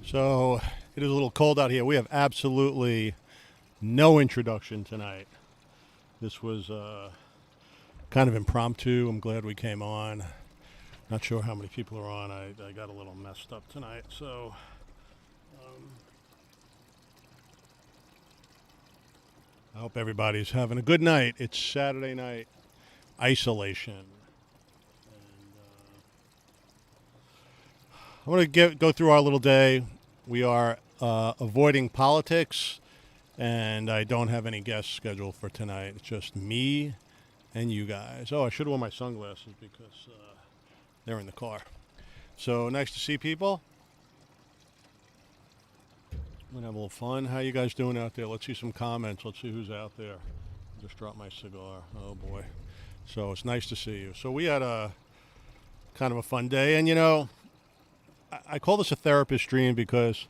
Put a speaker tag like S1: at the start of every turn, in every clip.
S1: So it is a little cold out here. We have absolutely no introduction tonight. This was kind of impromptu. I'm glad we came on. Not sure how many people are on. I got a little messed up tonight. So I hope everybody's having a good night. It's Saturday night isolation. And I'm going to go through our little day. We are avoiding politics, and I don't have any guests scheduled for tonight. It's just me and you guys. Oh, I should have worn my sunglasses because they're in the car. So nice to see people. We're going to have a little fun. How you guys doing out there? Let's see some comments. Let's see who's out there. Just dropped my cigar. Oh, boy. So it's nice to see you. So we had a kind of a fun day. And, you know, I call this a therapist dream because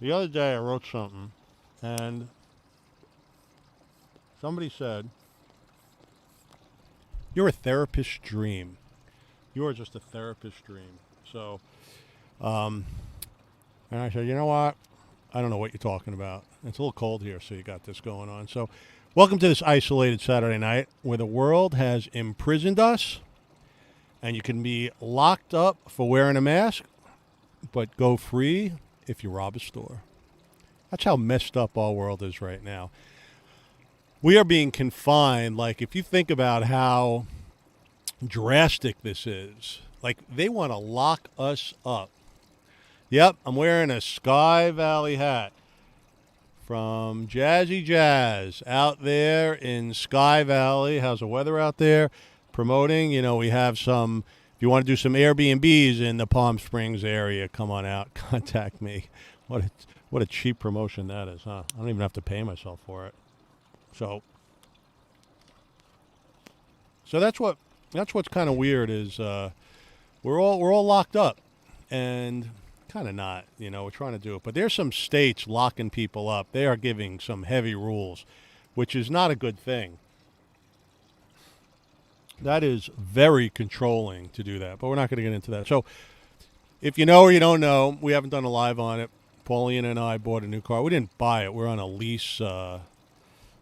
S1: the other day I wrote something and somebody said, "You're a therapist dream. You are just a therapist dream." So, and I said, you know what? I don't know what you're talking about. It's a little cold here, so you got this going on. So, welcome to this isolated Saturday night where the world has imprisoned us and you can be locked up for wearing a mask, but go free if you rob a store. That's how messed up our world is right now. We are being confined. Like, if you think about how drastic this is, like, they want to lock us up. Yep, I'm wearing a Sky Valley hat from Jazzy Jazz out there in Sky Valley. How's the weather out there? Promoting, you know, we have some, if you want to do some Airbnbs in the Palm Springs area, come on out, contact me. What a cheap promotion that is, huh? I don't even have to pay myself for it. So that's what's kind of weird is we're all locked up, and kind of not, you know, we're trying to do it, but there's some states locking people up. They are giving some heavy rules, which is not a good thing. That is very controlling to do that, but we're not going to get into that. So if you know or you don't know, we haven't done a live on it. Pauline and I bought a new car. We didn't buy it. We're on a lease. We're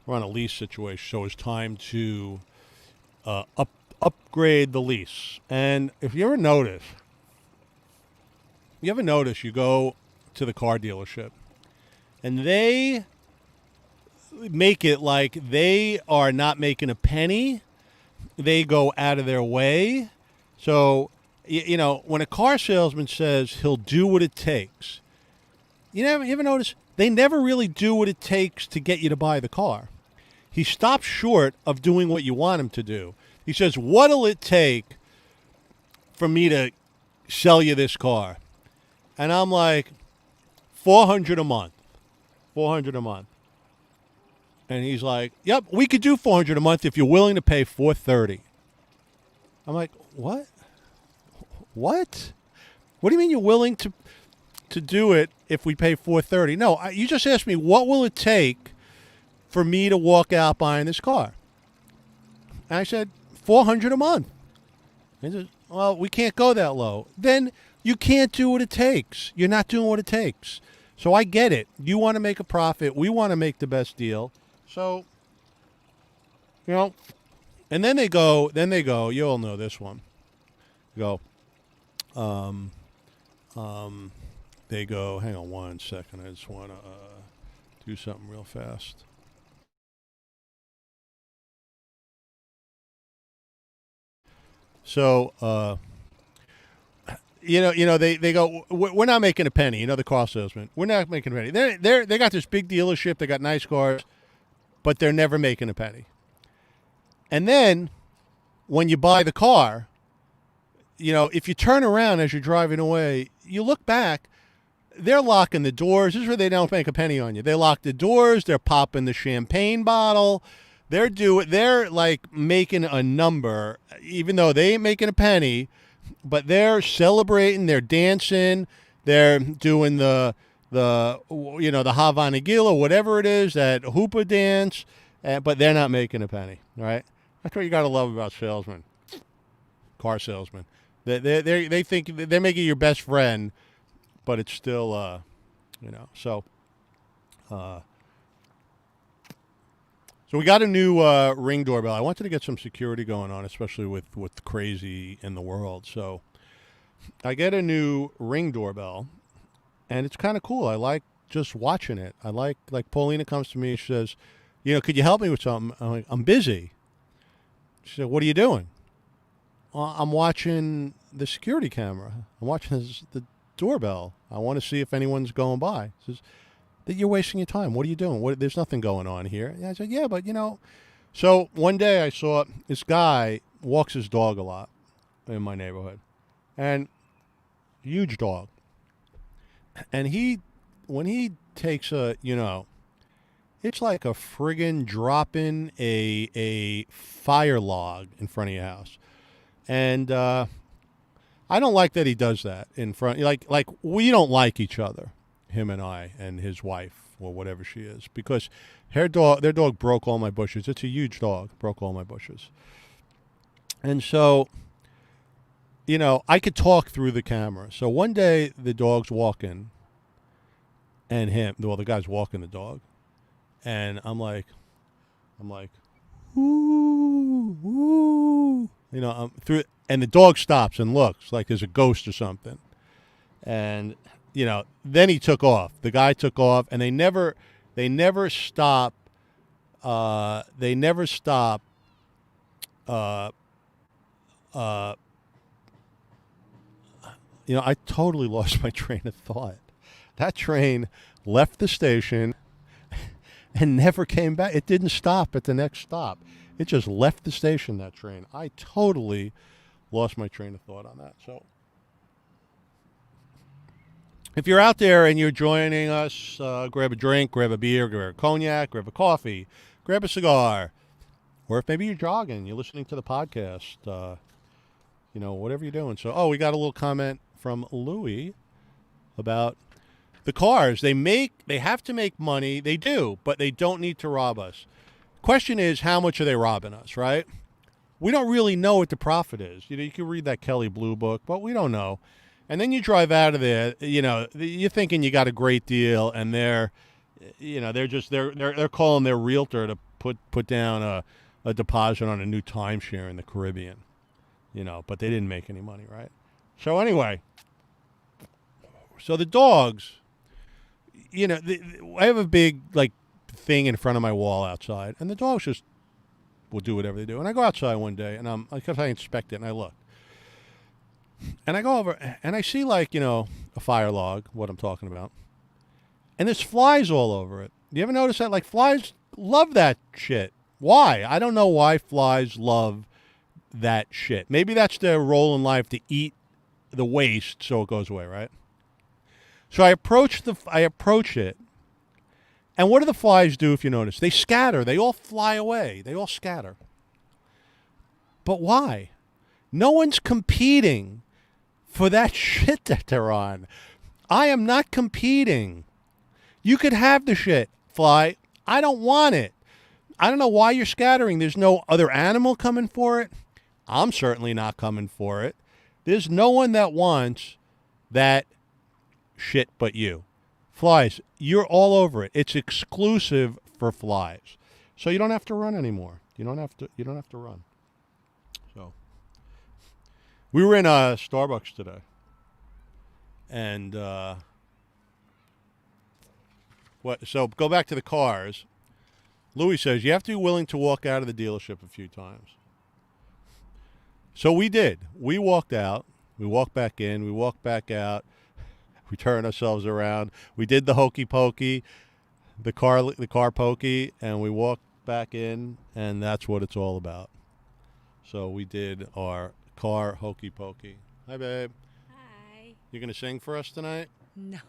S1: on a lease situation, so it's time to upgrade the lease. And if you ever notice, you go to the car dealership, and they make it like they are not making a penny. They go out of their way. So, you know, when a car salesman says he'll do what it takes, you ever notice they never really do what it takes to get you to buy the car. He stops short of doing what you want him to do. He says, "What'll it take for me to sell you this car?" And I'm like, $400 a month. $400 a month. And he's like, "Yep, we could do $400 a month if you're willing to pay $430." I'm like, "What? What? What do you mean you're willing to do it if we pay $430? No, you just asked me, what will it take for me to walk out buying this car?" And I said, $400 a month. He says, "Well, we can't go that low." Then you can't do what it takes. You're not doing what it takes. So I get it. You want to make a profit. We want to make the best deal. So, you know, and then they go, you all know this one. They go, hang on one second. I just want to do something real fast. So, they go, "We're not making a penny." You know, the car salesman, "We're not making a penny." They got this big dealership. They got nice cars, but they're never making a penny. And then when you buy the car, you know, if you turn around as you're driving away, you look back, they're locking the doors. This is where they don't make a penny on you. They lock the doors. They're popping the champagne bottle. They're like making a number, even though they ain't making a penny. But they're celebrating, they're dancing, they're doing the Havana Gila, whatever it is, that hoopa dance, but they're not making a penny, right? That's what you got to love about salesmen, car salesmen. They think they're making your best friend, but it's still Uh, so we got a new Ring doorbell. I wanted to get some security going on, especially with what's crazy in the world. So I get a new Ring doorbell, and it's kind of cool. I like just watching it. I like Paulina comes to me. She says, could you help me with something? I'm like, I'm busy. She said, what are you doing? Well, I'm watching the security camera. I'm watching the doorbell. I want to see if anyone's going by. She says, that you're wasting your time. What are you doing? There's nothing going on here. And I said, yeah, but So one day I saw this guy walks his dog a lot in my neighborhood, and huge dog. And when he takes it's like a friggin' dropping a fire log in front of your house. And I don't like that he does that in front. Like we don't like each other, him and I and his wife or whatever she is, because their dog broke all my bushes. It's a huge dog, broke all my bushes. And so, I could talk through the camera. So one day the dog's walking, and the guy's walking the dog, and I'm like, ooh, ooh, I'm through, and the dog stops and looks like there's a ghost or something, and then he took off. The guy took off, and they never stop. They never stop. I totally lost my train of thought. That train left the station and never came back. It didn't stop at the next stop. It just left the station, that train. I totally lost my train of thought on that. So if you're out there and you're joining us, grab a drink, grab a beer, grab a cognac, grab a coffee, grab a cigar. Or if maybe you're jogging, you're listening to the podcast, whatever you're doing. So, we got a little comment from Louie about the cars. They have to make money. They do, but they don't need to rob us. Question is, how much are they robbing us, right? We don't really know what the profit is. You can read that Kelly Blue Book, but we don't know. And then you drive out of there, you're thinking you got a great deal, and they're calling their realtor to put down a deposit on a new timeshare in the Caribbean, but they didn't make any money, right? So anyway, the dogs, I have a big thing in front of my wall outside, and the dogs just will do whatever they do. And I go outside one day, and I inspect it, and I look, and I go over, and I see a fire log, what I'm talking about, and there's flies all over it. You ever notice that? Flies love that shit. Why? I don't know why flies love that shit. Maybe that's their role in life, to eat the waste so it goes away, right? So I approach it, and what do the flies do if you notice? They scatter. They all fly away. They all scatter. But why? No one's competing for that shit that they're on. I am not competing. You could have the shit, fly. I don't want it. I don't know why you're scattering. There's no other animal coming for it. I'm certainly not coming for it. There's no one that wants that shit but you. Flies, you're all over it. It's exclusive for flies. So you don't have to run anymore. You don't have to run. So we were in Starbucks today. And so go back to the cars. Louis says you have to be willing to walk out of the dealership a few times. So we did. We walked out. We walked back in. We walked back out. We turned ourselves around. We did the hokey pokey, the car pokey, and we walked back in, and that's what it's all about. So we did our car hokey pokey. Hi, babe.
S2: Hi.
S1: You going to sing for us tonight?
S2: No.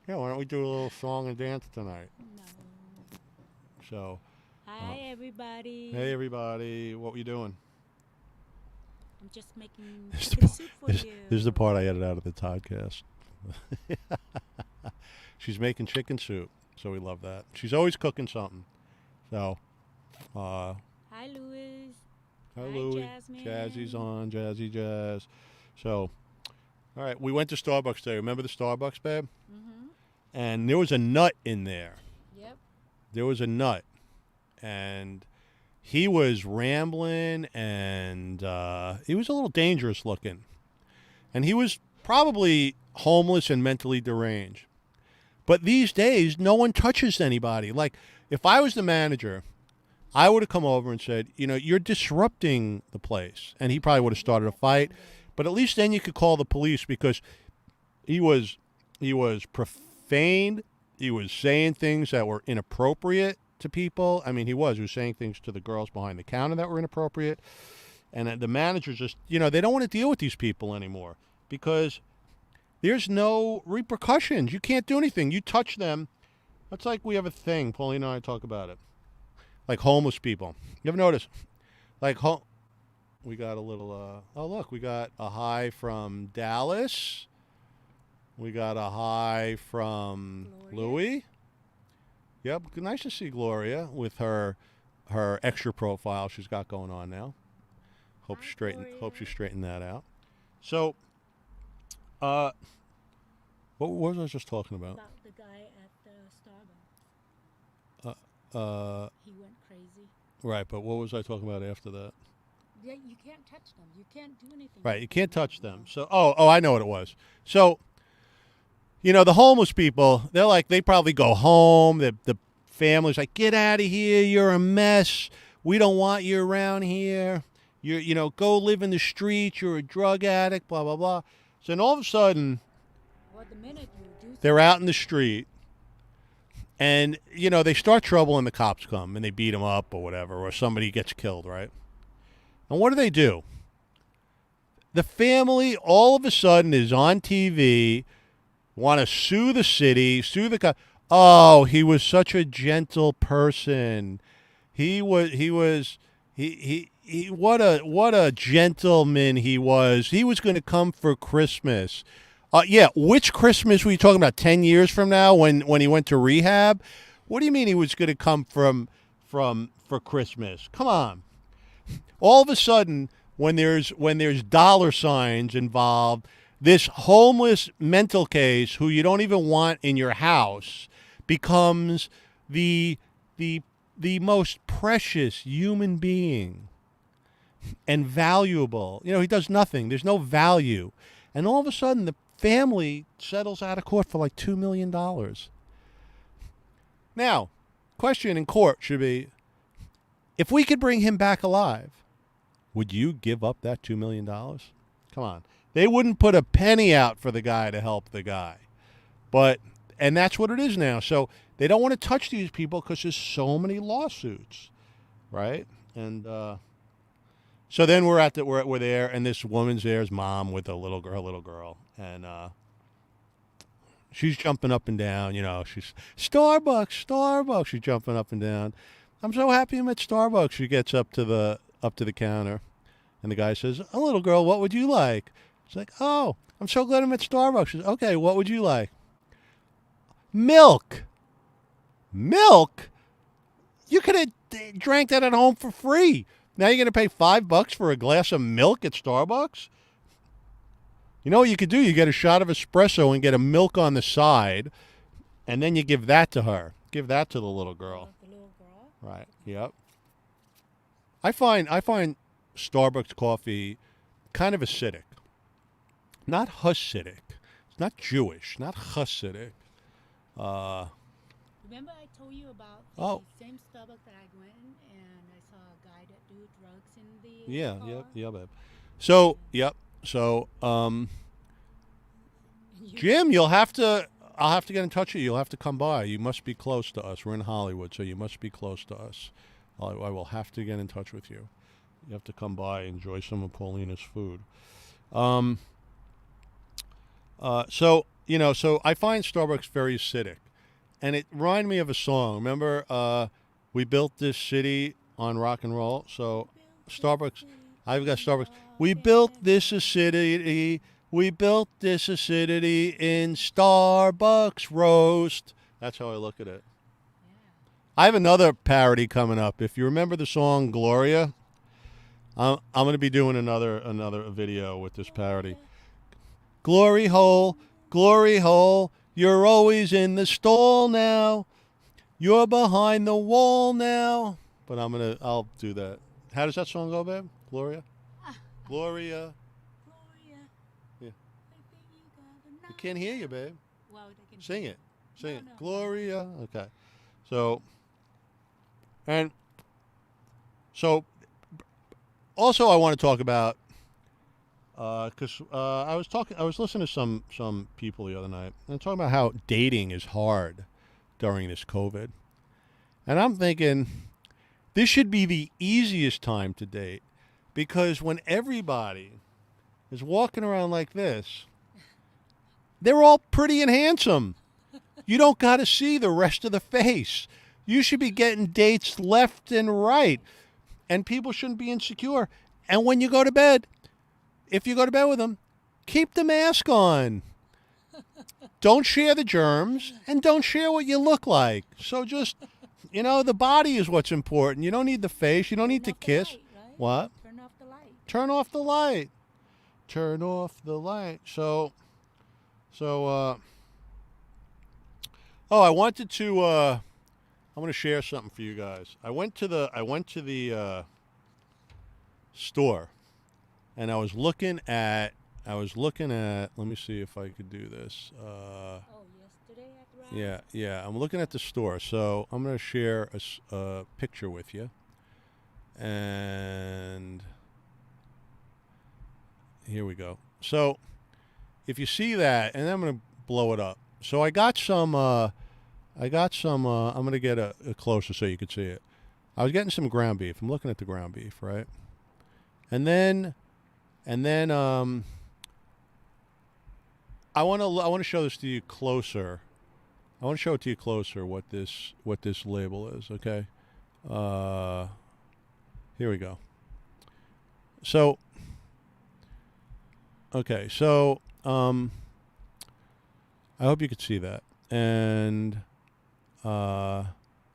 S1: Yeah, why don't we do a little song and dance tonight?
S2: No.
S1: So.
S2: Hi, everybody.
S1: Hey, everybody. What were you doing?
S2: I'm just making chicken soup for you.
S1: This is the part I edit out of the podcast. She's making chicken soup, so we love that. She's always cooking something. So,
S2: hi, Louis.
S1: Hi, Louis.
S2: Jasmine.
S1: Jazzy's on. Jazzy Jazz. So, all right, we went to Starbucks today. Remember the Starbucks, babe?
S2: Mm-hmm.
S1: and there was a nut in there.
S2: Yep.
S1: There was a nut, and he was rambling, and he was a little dangerous looking, and he was probably homeless and mentally deranged. But these days, no one touches anybody. Like, if I was the manager, I would have come over and said, you're disrupting the place. And he probably would have started a fight. But at least then you could call the police, because he was profaned. He was saying things that were inappropriate to people. I mean, he was saying things to the girls behind the counter that were inappropriate. And the managers just, they don't want to deal with these people anymore, because there's no repercussions. You can't do anything. You touch them. That's like, we have a thing, Pauline and I talk about it. Like homeless people. You ever notice? Like, we got a little, look, we got a hi from Dallas. We got a hi from
S2: Gloria.
S1: Louie. Yep, nice to see Gloria with her extra profile she's got going on now. Hope
S2: Hi,
S1: you
S2: Gloria.
S1: straighten that out. So, what was I just talking about?
S2: About the guy at the Starbucks. He went crazy.
S1: Right, but what was I talking about after that?
S2: Yeah, you can't touch them. You can't do anything.
S1: Right, you can't touch them. So, I know what it was. So, the homeless people, they probably go home. The family's like, get out of here. You're a mess. We don't want you around here. Go live in the streets. You're a drug addict, blah, blah, blah. So then all of a sudden,
S2: Well, the minute you do
S1: they're out in the street, and, they start trouble and the cops come and they beat them up or whatever, or somebody gets killed, right? And what do? The family all of a sudden is on TV, want to sue the city, sue the cop. Oh, he was such a gentle person. What a gentleman he was. He was going to come for Christmas. Yeah, which Christmas were you talking about? 10 years from now, when he went to rehab? What do you mean he was going to come for Christmas? Come on. All of a sudden, when there's dollar signs involved, this homeless mental case who you don't even want in your house becomes the most precious human being and valuable. He does nothing. There's no value. And all of a sudden, the family settles out of court for like $2 million. Now, question in court should be, if we could bring him back alive, would you give up that $2 million? Come on. They wouldn't put a penny out for the guy to help the guy. And that's what it is now. So they don't want to touch these people because there's so many lawsuits, right? And so then we're there, and this woman's there, his mom with a little girl, and she's jumping up and down. She's Starbucks. She's jumping up and down. I'm so happy I'm at Starbucks. She gets up to the counter, and the guy says, "Oh, little girl, what would you like?" She's like, "Oh, I'm so glad I'm at Starbucks." She says, "Okay, what would you like?" Milk. Milk? You could have drank that at home for free. Now you're going to pay $5 for a glass of milk at Starbucks? You know what you could do? You get a shot of espresso and get a milk on the side, and then you give that to her. Give that to the little girl.
S2: the little girl.
S1: Right. Yep. I find Starbucks coffee kind of acidic. Not Hasidic. It's not Jewish. Not Hasidic.
S2: Remember I told you about the
S1: Oh.
S2: same Starbucks that I went in and I saw a guy that do drugs in the
S1: Yeah,
S2: car?
S1: yeah, babe. So, yep. So, Jim, I'll have to get in touch with you. You'll have to come by. You must be close to us. We're in Hollywood, so you must be close to us. I will have to get in touch with you. You have to come by, enjoy some of Paulina's food. So I find Starbucks very acidic. And it reminded me of a song. Remember, we built this city on rock and roll? So Starbucks, I've got Starbucks. We built this acidity. We built this acidity in Starbucks roast. That's how I look at it. I have another parody coming up. If you remember the song Gloria, I'm going to be doing another video with this parody. Glory hole, You're always in the stall now. You're behind the wall now. But I'll do that. How does that song go, babe? Gloria? Gloria.
S2: Gloria,
S1: Yeah.
S2: I think you got a
S1: I can't hear you, babe.
S2: Well, they can
S1: Sing it. Sing
S2: No,
S1: it.
S2: no.
S1: Gloria. Okay. So, and so also I want to talk about because I was listening to some people the other night and talking about how dating is hard during this COVID, and I'm thinking this should be the easiest time to date because when everybody is walking around like this, they're all pretty and handsome. You don't got to see the rest of the face. You should be getting dates left and right, and people shouldn't be insecure. And when you go to bed, if you go to bed with them, keep the mask on. Don't share the germs and don't share what you look like. So just, the body is what's important. You don't need the face. You don't need to
S2: Turn off the
S1: kiss.
S2: light, right?
S1: What?
S2: Turn off the light.
S1: Turn off the light. Turn off the light. I wanted to, I'm going to share something for you guys. I went to the store. And I was looking at, let me see if I could do this.
S2: Oh, yesterday at Ralph's?
S1: Yeah. I'm looking at the store. So I'm going to share a picture with you. And here we go. So if you see that, and then I'm going to blow it up. So I got some, I'm going to get a closer so you can see it. I was getting some ground beef. I'm looking at the ground beef, right? And then I want to show this to you closer. I want to show it to you closer what this label is. Okay, here we go. So I hope you could see that. And let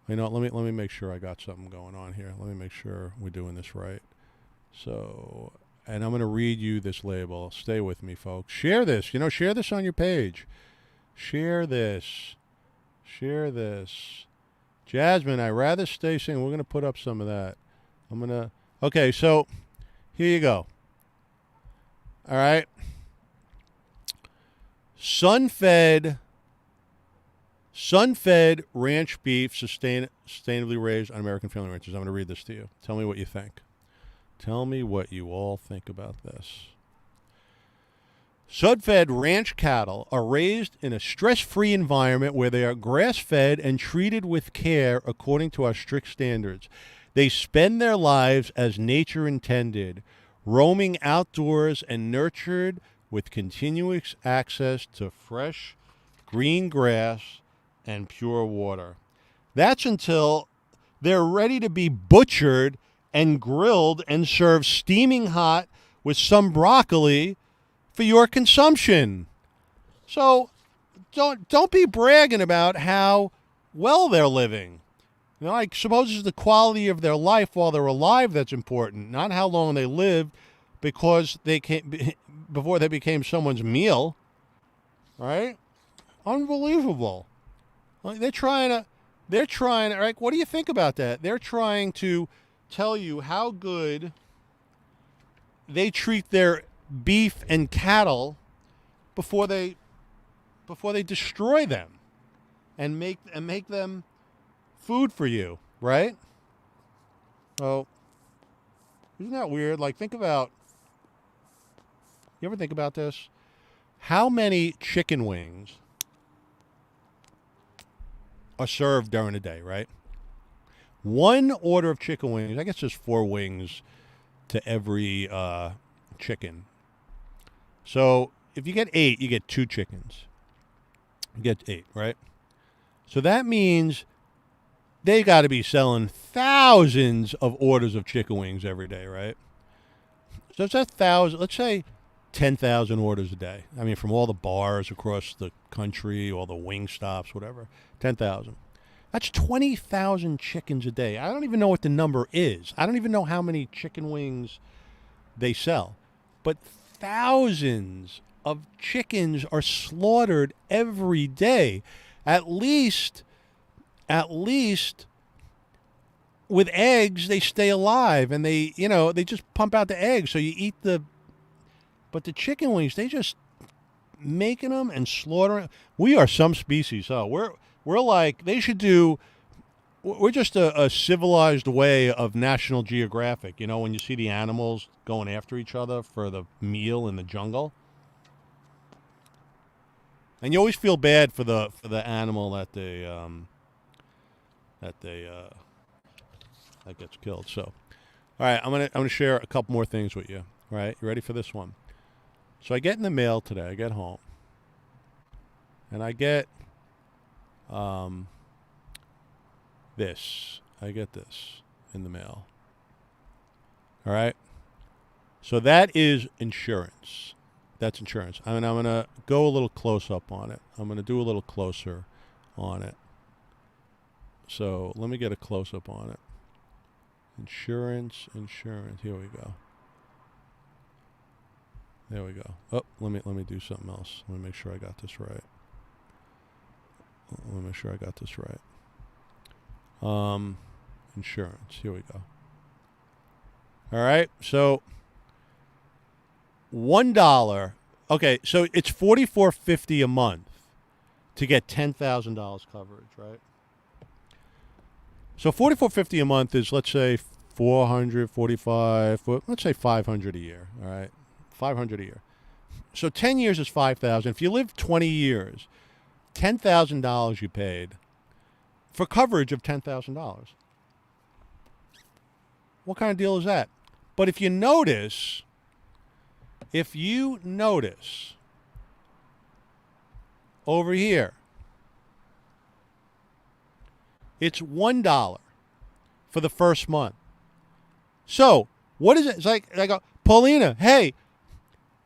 S1: me make sure I got something going on here. Let me make sure we're doing this right. So. And I'm going to read you this label. Stay with me, folks. Share this. Share this on your page. Share this. Jasmine, I'd rather stay single. We're going to put up some of that. Okay, so here you go. All right. Sun-fed ranch beef sustainably raised on American family ranches. I'm going to read this to you. Tell me what you think. Tell me what you all think about this. Sun-fed ranch cattle are raised in a stress-free environment where they are grass-fed and treated with care according to our strict standards. They spend their lives as nature intended, roaming outdoors and nurtured with continuous access to fresh, green grass and pure water. That's until they're ready to be butchered and grilled and served steaming hot with some broccoli for your consumption. So don't be bragging about how well they're living. I suppose it's the quality of their life while they're alive that's important, not how long they lived before they became someone's meal. Right? Unbelievable. They're trying, right? What do you think about that? They're trying to tell you how good they treat their beef and cattle before they destroy them and make them food for you, right? Oh, isn't that weird? Like, you ever think about this? How many chicken wings are served during the day, right? One order of chicken wings, I guess there's 4 wings to every chicken. So if you get 8, you get 2 chickens. You get 8, right? So that means they got to be selling thousands of orders of chicken wings every day, right? So it's 1,000, let's say 10,000 orders a day. I mean, from all the bars across the country, all the wing stops, whatever, 10,000. That's 20,000 chickens a day. I don't even know what the number is. I don't even know how many chicken wings they sell. But thousands of chickens are slaughtered every day. At least with eggs, they stay alive and they just pump out the eggs. So you eat but the chicken wings, they just making them and slaughtering. We are some species, huh? We're like, they should do, we're just a civilized way of National Geographic. You know, when you see the animals going after each other for the meal in the jungle. And you always feel bad for the animal that that gets killed. So, all right, I'm gonna share a couple more things with you. All right, you ready for this one? So I get in the mail today. I get home, and I get this. I get this in the mail. All right. So that is insurance. That's insurance. I mean, I'm gonna go a little close up on it. I'm gonna do a little closer on it. So let me get a close up on it. Insurance. Here we go. There we go. Oh, let me do something else. Let me make sure I got this right. Insurance. Here we go. All right. So $1. Okay, so it's $44.50 a month to get $10,000 coverage, right? So $44.50 a month is, let's say, 445. Let's say 500 a year. All right, 500 a year. So 10 years is 5,000. If you live 20 years, $10,000 you paid for coverage of $10,000. What kind of deal is that? But if you notice over here, it's $1 for the first month. So what is it? It's like I go, Paulina, hey,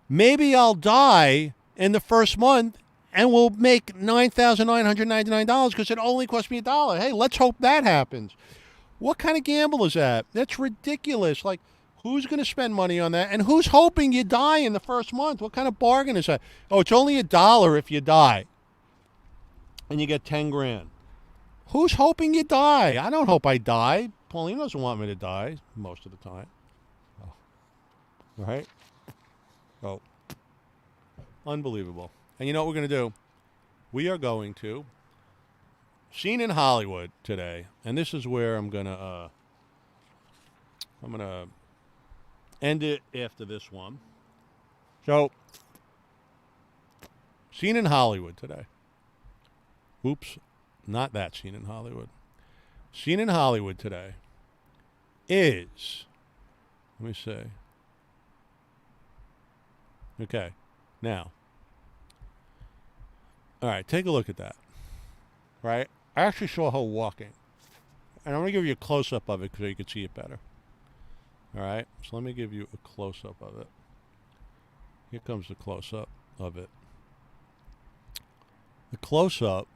S1: maybe I'll die in the first month and we'll make $9,999 because it only cost me $1. Hey, let's hope that happens. What kind of gamble is that? That's ridiculous. Like, who's going to spend money on that? And who's hoping you die in the first month? What kind of bargain is that? Oh, it's only $1 if you die. And you get 10 grand. Who's hoping you die? I don't hope I die. Pauline doesn't want me to die most of the time. Oh. All right? Oh. Unbelievable. And you know what we're going to do? We are going to Scene in Hollywood today. And this is where I'm going to end it after this one. So, Scene in Hollywood today. Oops, not that Scene in Hollywood. Scene in Hollywood today is, let me see. Okay, now, all right, take a look at that. Right? I actually saw her walking. And I'm going to give you a close-up of it so you can see it better. All right, so let me give you a close-up of it. Here comes the close-up of it. The close-up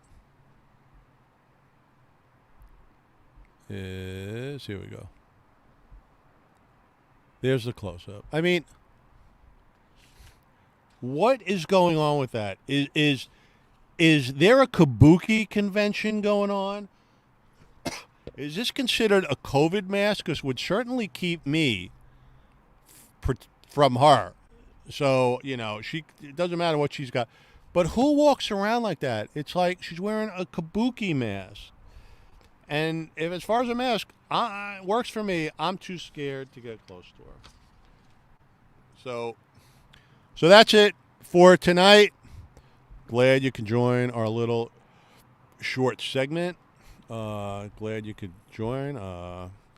S1: is, here we go. There's the close-up. I mean, what is going on with that? Is there a kabuki convention going on? Is this considered a COVID mask? Because would certainly keep me from her. So, you know, it doesn't matter what she's got. But who walks around like that? It's like she's wearing a kabuki mask. And if, as far as a mask, it works for me. I'm too scared to get close to her. So that's it for tonight. Glad you could join our little short segment. Glad you could join.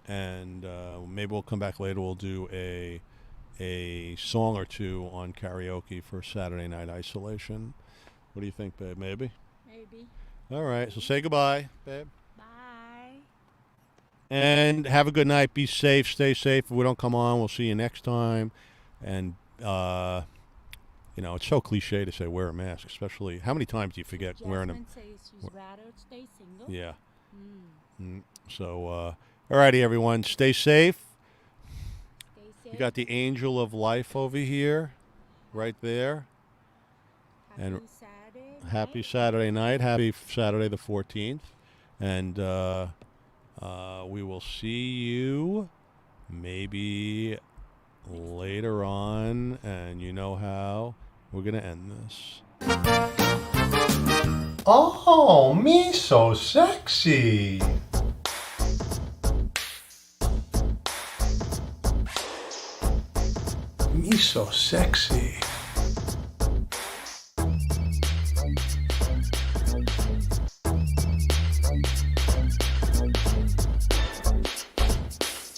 S1: And maybe we'll come back later. We'll do a song or two on karaoke for Saturday Night Isolation. What do you think, babe? Maybe?
S2: Maybe.
S1: All right. So say goodbye, babe.
S2: Bye.
S1: And have a good night. Be safe. Stay safe. If we don't come on, we'll see you next time. And, you know, it's so cliche to say wear a mask, especially. How many times do you forget wearing them?
S2: Jasmine says she's rather stay single.
S1: Yeah. So, all righty, everyone. Stay safe.
S2: Stay safe.
S1: You got the angel of life over here, right there. And
S2: Saturday.
S1: happy
S2: night.
S1: Saturday night. Happy Saturday the 14th. And we will see you maybe later on. And you know how we're going to end this. Oh, me so sexy. Me so sexy.